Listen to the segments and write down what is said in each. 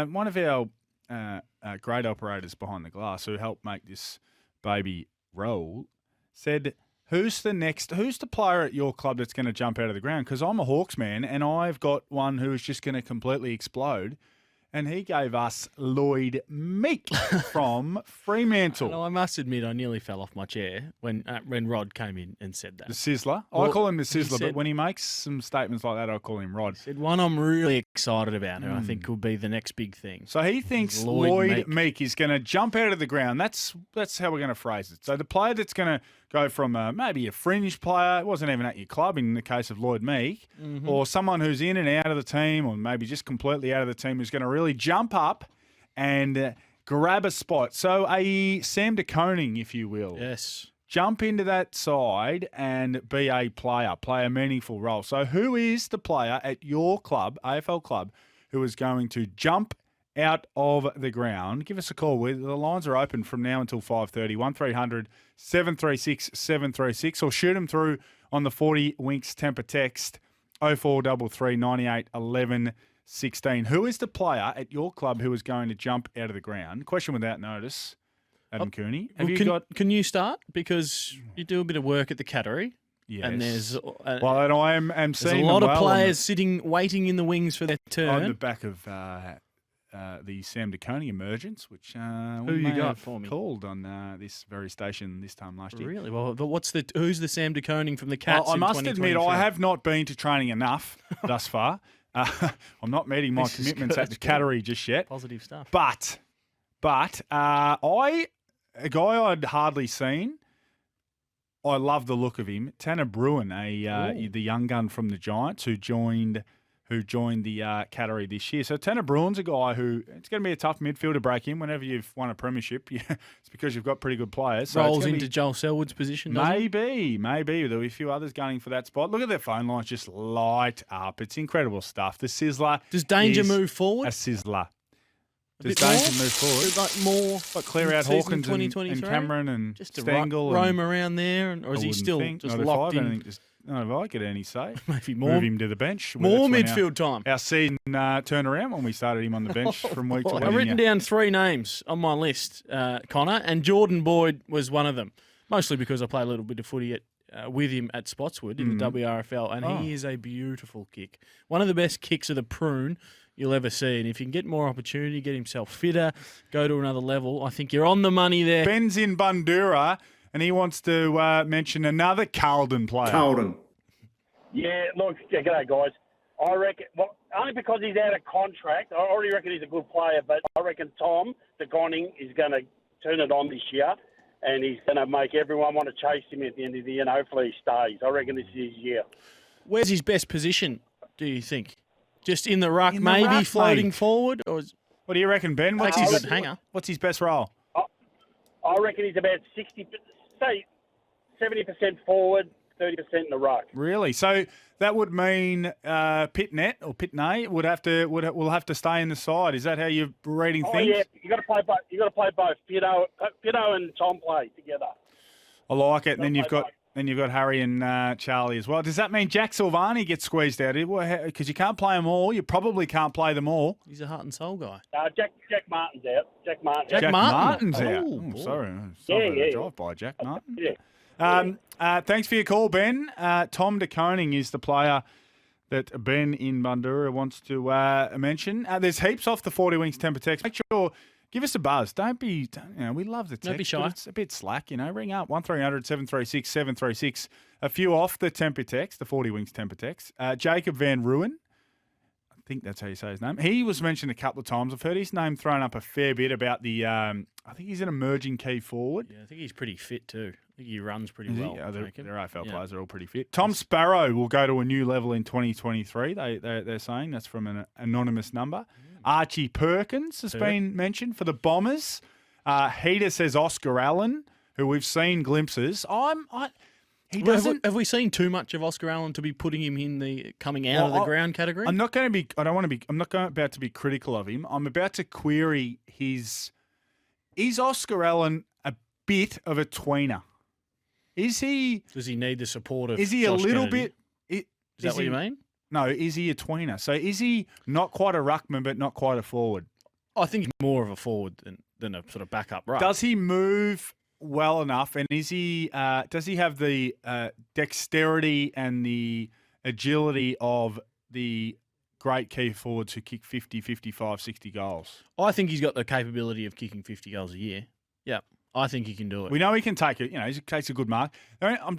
one of our great operators behind the glass who helped make this baby roll said, who's the player at your club that's going to jump out of the ground? Because I'm a Hawks man and I've got one who is just going to completely explode. And he gave us Lloyd Meek from Fremantle. No, I must admit, I nearly fell off my chair when Rod came in and said that. The Sizzler. I call him the Sizzler, but when he makes some statements like that, I call him Rod. He said one I'm really excited about, who I think will be the next big thing. So he thinks Lloyd Meek is going to jump out of the ground. That's how we're going to phrase it. So the player that's going to go from maybe a fringe player, it wasn't even at your club in the case of Lloyd Meek, or someone who's in and out of the team, or maybe just completely out of the team, who's going to really jump up and grab a spot. So a Sam de Koning, if you will. Yes. Jump into that side and be a player, play a meaningful role. So who is the player at your club, AFL club, who is going to jump out of the ground? Give us a call. The lines are open from now until 5:30. 1300 736 736, or shoot them through on the 40 Winks Temper text 0433 98 11 16. Who is the player at your club who is going to jump out of the ground? Question without notice. Adam Cooney. Can you start? Because you do a bit of work at the Cattery. Yes. And there's and I am seeing a lot of players waiting in the wings for their turn. On the back of the Sam de Koning emergence, which who you got for me called on this very station this time last year. Really? Well, who's the Sam de Koning from the Cats? I must admit, I have not been to training enough thus far. I'm not meeting my commitments at the Cattery just yet. Positive stuff. But a guy I'd hardly seen. I love the look of him. Tanner Bruin, the young gun from the Giants who joined the Cattery this year. So Tanner Bruin's a guy who, it's going to be a tough midfield to break in whenever you've won a premiership. It's because you've got pretty good players. So rolls into Joel Selwood's position, maybe. There'll be a few others gunning for that spot. Look at their phone lines just light up. It's incredible stuff. The Sizzler. Does Danger move forward? A Sizzler. Does Danger move forward? Like more. Like clear out Hawkins and Cameron and just to Stengel. Roam around there, or is he still just locked in? I don't think if I get any say. Maybe more. Move him to the bench. More midfield time. Our season turned around when we started him on the bench from week to week. I've written down 3 names on my list, Connor, and Jordan Boyd was one of them. Mostly because I play a little bit of footy with him at Spotswood in the WRFL, and he is a beautiful kick. One of the best kicks of the prune you'll ever see. And if you can get more opportunity, get himself fitter, go to another level, I think you're on the money there. Ben's in Bundoora, and he wants to mention another Carlton player. Carlton. Yeah, look, g'day, guys. I reckon, only because he's out of contract, I already reckon he's a good player, but I reckon Tom de Koning is going to turn it on this year, and he's going to make everyone want to chase him at the end of the year, and hopefully he stays. I reckon this is his year. Where's his best position, do you think? Just in the ruck, maybe floating forward? Or what do you reckon, Ben? What's his hanger? What's his best role? I reckon he's about 70% forward, 30% in the ruck. Really? So that would mean Pitnet or Pitney will have to stay in the side. Is that how you're reading things? Oh yeah, you got to play both. You got to play both. Pitto and Tom play together. I like it. And then you've got Harry and Charlie as well. Does that mean Jack Silvani gets squeezed out? Because you can't play them all. You probably can't play them all. He's a heart and soul guy. Jack Martin's out. Jack Martin's out. Oh, sorry. Yeah. Drive by Jack Martin. Yeah. Thanks for your call, Ben. Tom de Koning is the player that Ben in Bundoora wants to mention. There's heaps off the 40 Winks Temper text. Make sure, give us a buzz. Don't be, we love the text. Don't be shy. But it's a bit slack, Ring up 1300 736 736. A few off the Temper text, the 40 Winks Temper text. Jacob Van Ruin. I think that's how you say his name. He was mentioned a couple of times. I've heard his name thrown up a fair bit about the. I think he's an emerging key forward. Yeah, I think he's pretty fit too. I think he runs pretty well. Yeah, their AFL players are all pretty fit. Tom Sparrow will go to a new level in 2023. They're saying that's from an anonymous number. Archie Perkins has been mentioned for the Bombers. Heater says Oscar Allen, who we've seen glimpses. Have we seen too much of Oscar Allen to be putting him in the coming out of the ground category? I'm not about to be critical of him. I'm about to query his. Is Oscar Allen a bit of a tweener? Is he? Does he need the support of? Is he Josh a little Kennedy? bit? Is that what you mean? No. Is he a tweener? So is he not quite a ruckman, but not quite a forward? I think he's more of a forward than a sort of backup, right? Does he move well enough, and does he have the dexterity and the agility of the great key forwards who kick 50, 55, 60 goals? I think he's got the capability of kicking 50 goals a year. Yeah, I think he can do it. We know he can take it. He takes a good mark. I'm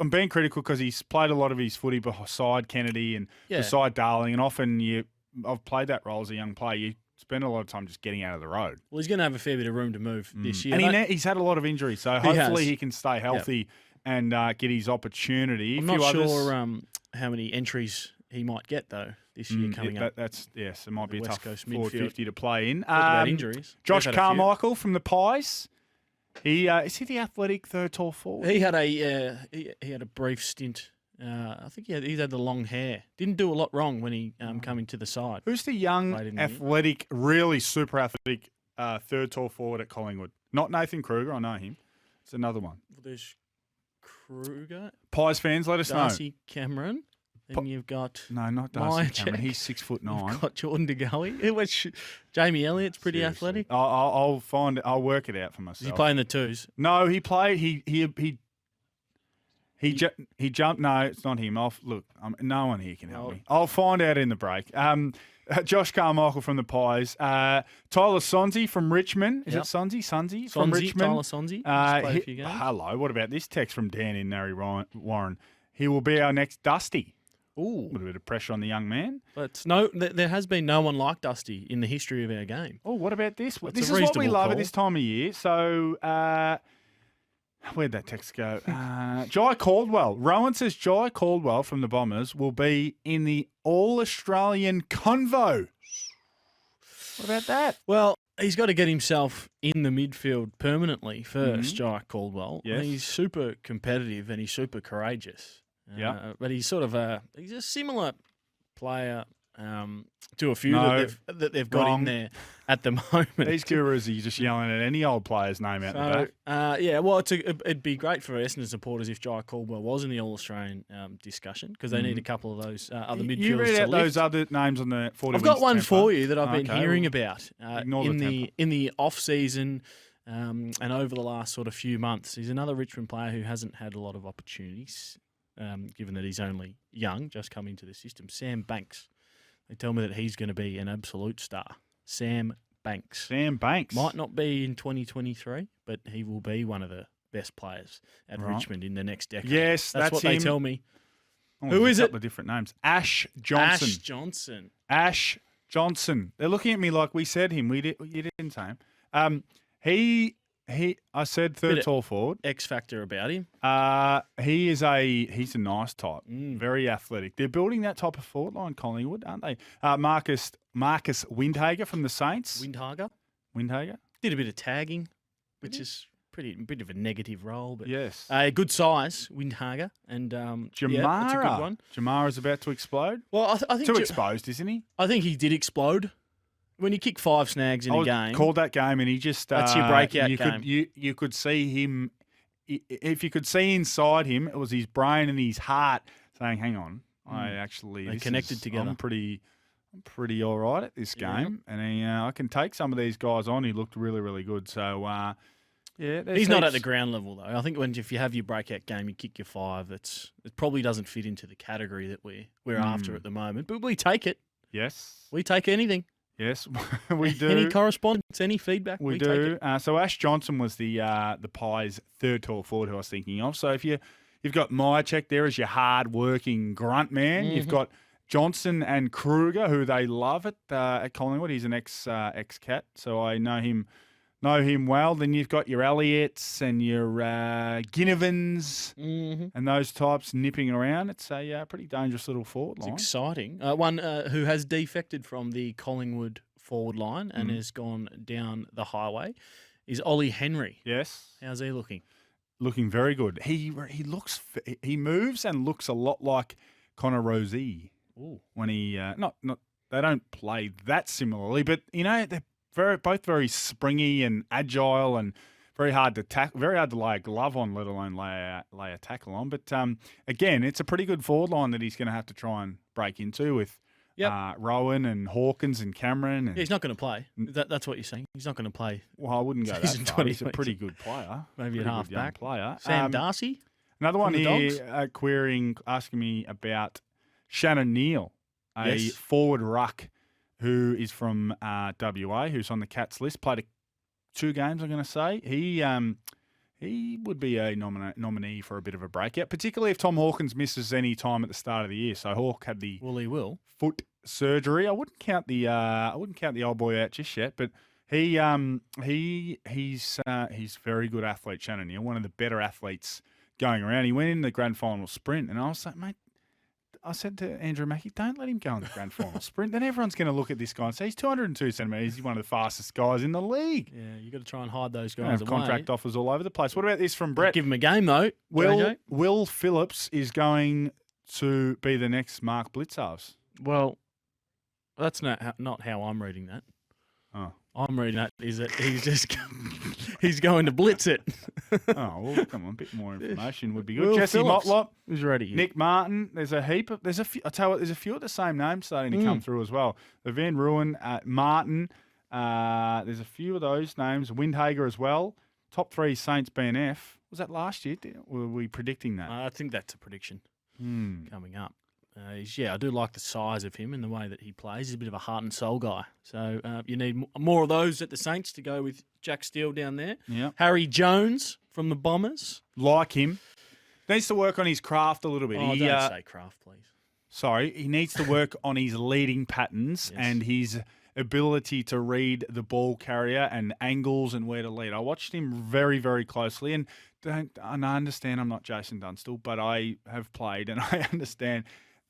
being critical because he's played a lot of his footy beside Kennedy and beside Darling, and often I've played that role as a young player. You spend a lot of time just getting out of the road. Well, he's going to have a fair bit of room to move this year. And he's had a lot of injuries, so hopefully he can stay healthy and get his opportunity. I'm not sure how many entries he might get, though, this year coming up. It might be a West tough Coast forward midfield. 50 to play in. About injuries. Josh Carmichael from the Pies. Is he the athletic third tall forward? He had a brief stint. I think he had the long hair. Didn't do a lot wrong when he came into the side. Who's the young, athletic, really super athletic third tall forward at Collingwood? Not Nathan Kruger. I know him. It's another one. Well, there's Kruger. Pies fans, let us know. Darcy Cameron. Then you've got not Darcy Cameron. He's 6'9". You've got Jordan DeGoey. Jamie Elliott's pretty athletic. I'll work it out for myself. Is he playing the twos? No, he played. He jumped. No, it's not him. No one here can help me. I'll find out in the break. Josh Carmichael from the Pies. Tyler Sonzi from Richmond. Is it Sonzi? Sonzi from Richmond. Tyler Sonzi. Played a few games. Hello. What about this text from Dan in Narry Warren? He will be our next Dusty. Ooh. A little bit of pressure on the young man. But there has been no one like Dusty in the history of our game. Oh, what about this? That's this a is what we reasonable love call. at this time of year. So, where'd that text go? Jai Caldwell. Rowan says Jai Caldwell from the Bombers will be in the All-Australian Convo. What about that? Well, he's got to get himself in the midfield permanently first, Jai Caldwell. Yes. He's super competitive and he's super courageous. But he's sort of he's a similar player to a few that they've got in there at the moment. These gurus are just yelling at any old player's name out the back. Well, it'd be great for Essendon supporters if Jai Caldwell was in the All-Australian discussion because they need a couple of those other midfielders You read to out lift. those other names on the 40 I've got one temper. for you that I've been hearing well, about ignore the in the off-season and over the last sort of few months. He's another Richmond player who hasn't had a lot of opportunities, given that he's only young, just come into the system. Sam Banks. They tell me that he's going to be an absolute star. Sam Banks. Sam Banks. Might not be in 2023, but he will be one of the best players at Richmond in the next decade. Yes, that's what they tell me. Who is it? A couple of different names. Ash Johnson. Ash Johnson. Ash Johnson. They're looking at me like we said him. You didn't say him. I said third tall forward. X factor about him. He's a nice type. Very athletic. They're building that type of forward line, Collingwood, aren't they? Marcus Windhager from the Saints. Windhager. Did a bit of tagging, which is a bit of a negative role, but yes, good size, Windhager, and Jamara. that's a good one. Jamara's about to explode. Well, I think too exposed, isn't he? I think he did explode. When you kick 5 snags in a game, called that game, and he just that's your breakout game. You could see him. If you could see inside him, it was his brain and his heart saying, "Hang on, they connected together. I'm pretty all right at this game, and I can take some of these guys on." He looked really, really good. So he's not at the ground level though. I think if you have your breakout game, you kick your 5. It probably doesn't fit into the category that we're after at the moment. But we take it. Yes, we take anything. Yes, we do. Any correspondence, any feedback? We do. So Ash Johnson was the Pies' third tall forward who I was thinking of. So if you've got Myercheck there as your hard-working grunt man, you've got Johnson and Kruger, who they love at Collingwood. He's an ex-Cat, so I know him well. Then you've got your Elliots and your Ginnivans and those types nipping around. It's a pretty dangerous little forward line. It's exciting. One who has defected from the Collingwood forward line and has gone down the highway is Ollie Henry. Yes. How's he looking? Looking very good. He moves and looks a lot like Connor Rozee. Ooh. When he not they don't play that similarly, but they're both very springy and agile and very hard to lay a glove on, let alone lay a tackle on. But again, it's a pretty good forward line that he's going to have to try and break into with Rowan and Hawkins and Cameron. And, Yeah, he's not going to play. That's what you're saying. He's not going to play. well, I wouldn't go that Season far. He's a 2020. pretty good player. Maybe Pretty at good young half-back. player. Sam Darcy. Another one the here asking me about Shannon Neal, a Yes. forward ruck who is from WA, who's on the Cats list. Played 2 games, I'm going to say. He would be a nominee for a bit of a breakout, particularly if Tom Hawkins misses any time at the start of the year. So Hawk had the Well, he will. foot surgery. I wouldn't count the old boy out just yet, but he's very good athlete, Shannon Neal, one of the better athletes going around. He went in the grand final sprint, and I was like, mate, I said to Andrew Mackey, don't let him go in the grand final sprint. Then everyone's going to look at this guy and say he's 202 centimetres. He's one of the fastest guys in the league. Yeah, you got to try and hide those Gonna guys have away. contract offers all over the place. What about this from Brett? Give him a game though. JJ. Will Phillips is going to be the next Mark Blitzarves. Well, that's not how I'm reading that. Oh. I'm reading that is that he's going to blitz it. Oh, well, come on, a bit more information would be good. Will Jesse Phillips Motlop, who's ready. Nick Martin. There's a few. I tell you what, there's a few of the same names starting to come through as well. The Van Ruin, Martin. There's a few of those names. Windhager as well. Top 3 Saints BNF. Was that last year? Were we predicting that? I think that's a prediction coming up. I do like the size of him and the way that he plays. He's a bit of a heart and soul guy. So you need more of those at the Saints to go with Jack Steele down there. Yeah. Harry Jones from the Bombers. Like him. Needs to work on his craft a little bit. Oh, don't say craft, please. Sorry, he needs to work on his leading patterns Yes. and his ability to read the ball carrier and angles and where to lead. I watched him very, very closely, and I understand I'm not Jason Dunstall, but I have played and I understand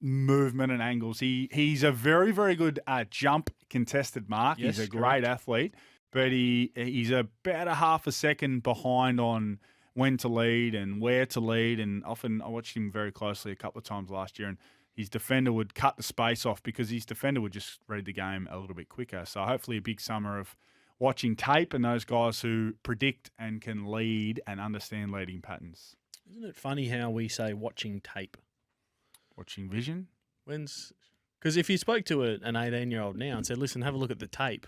movement and angles. He's a very, very good jump contested mark. Yes, he's a correct. great athlete, but he's about a half a second behind on when to lead and where to lead. And often I watched him very closely a couple of times last year, and his defender would cut the space off because his defender would just read the game a little bit quicker. So hopefully a big summer of watching tape and those guys who predict and can lead and understand leading patterns. Isn't it funny how we say watching tape? Watching vision. Because if you spoke to an 18-year-old now and said, listen, have a look at the tape,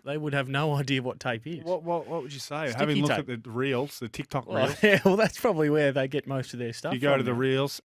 they would have no idea what tape is. What would you say? Sticky Having looked tape. at the reels, the TikTok Well, reels. yeah, well, that's probably where they get most of their stuff. You go from to the now. reels.